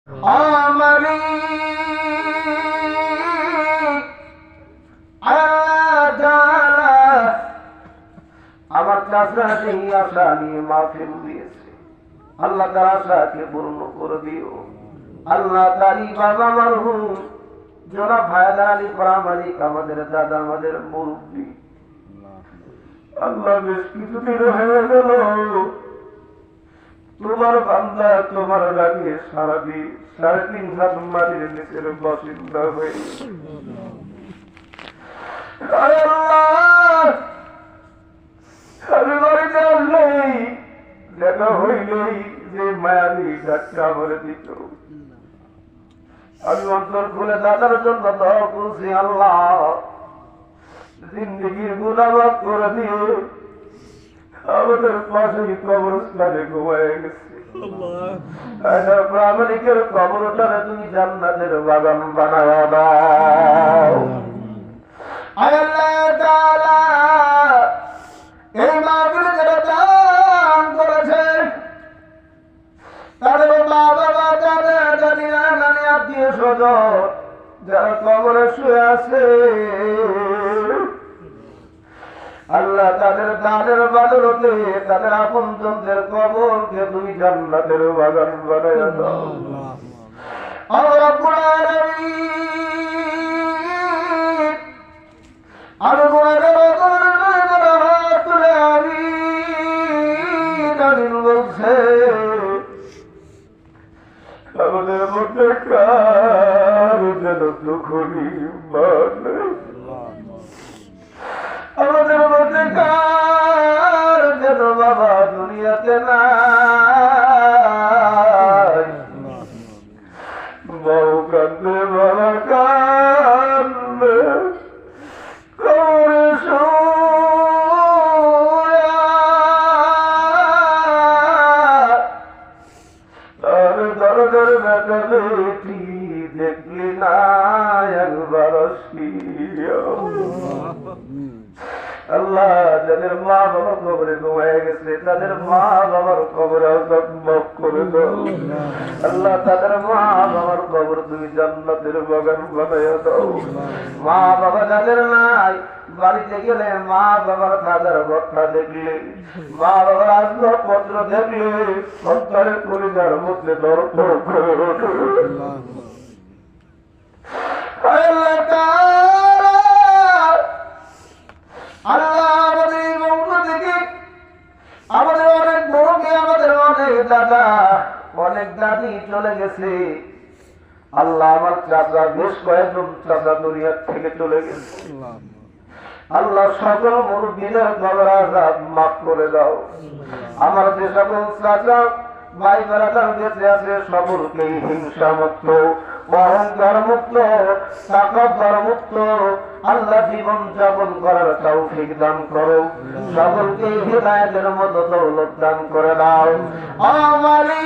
আমালি আমার চাষা সেই আশা নিয়ে মাহফিল দিয়েছে, আল্লাহ তার আশাকে পূর্ণ করে দিও। আল্লাহ তারি বাবা মারহুম জনাব হায়দার আলী প্রামাণিক, আমাদের দাদা, আমাদের মুরব্বী, আল্লাহ বেশ কিছুদিন হয়ে গেল তোমার বান্দা তোমার ডাকে সারাদিন 3.5 হাত মাটির নিচের বাসিন্দা হয়ে আমি বাড়িতে আসলেই দেখা হইলেই যে মায়াবী ডাক্তার আমার দিত, আমি অন্তর খুলে দাদার জন্য দোয়া করছি, আল্লাহ জিন্দিগির গুনাহ মাফ করে দিয়ে আমাদের পাশেই কবরস্থানে ঘুমায় গেছে। প্রামাণিকের কবরটারে তুমি জান্নাতের বাগান বানায়া দাও। আল্লাহ তাআলা এই মাহফিলে যারা দান করেছে তাদের মা বাবা, দাদা দাদি, নানি, আত্মীয় স্বজন যারা কবরে শুয়ে আছে, আল্লাহ তাদের দানের বদৌলতে তাদের আপনজনদের কবরকে তুমি জান্নাতের বাগান বানায়া দাও। আল্লাহ রাব্বুল আলামিন আমি গুনাহগার হাত তুলে আমিন বলছে, আমাদের মধ্যে কার যেন দুঃখ মানে, আমাদের মধ্যে কার যেন বাবা দুনিয়াতে নাই, বউ কান্দে বাবা কান্দে কবরে আর দরদের বেটা বেটি দেখলি না একবার আল্লাহ যাদের মা বাবা কবরে ঘুমায় গেছে তাদের মা বাবার কবরে মাফ করে দাও। আল্লাহ তাদের মা বাবার কবর তুমি জান্নাতের বাগান বানাইয়া দাও। মা বাবা যাদের নাই বাড়িতে গেলে মা বাবার খাদার ঘটনা দেখলে, মা বাবার আসবাবপত্র দেখলে অন্তরের পরিবার মধ্যে দরদ করে ওঠে। আল্লাহ আমাদের বন্ধু থেকে আমাদের অনেক বড়কে, আমাদের অনেক দাদা, অনেক দাদি চলে গেছে। আল্লাহ আমার চাচা, বেশ কয়েকজন চাচা দুনিয়ার থেকে চলে গেছে। আল্লাহ সকল মুরব্বীদের কবর আযাব মাফ করে দাও। আমার যে সকল চাচা ভাই বেড়াদার বেঁচে আছে সকলকেই হিংসা মুক্ত, অহংকার মুক্ত, তাকাব্বুর মুক্ত আল্লাহ জীবন যাপন করার তৌফিক দান করো। সকলকে হিদায়াতের মতো দৌলত দান করে দাও। আমালি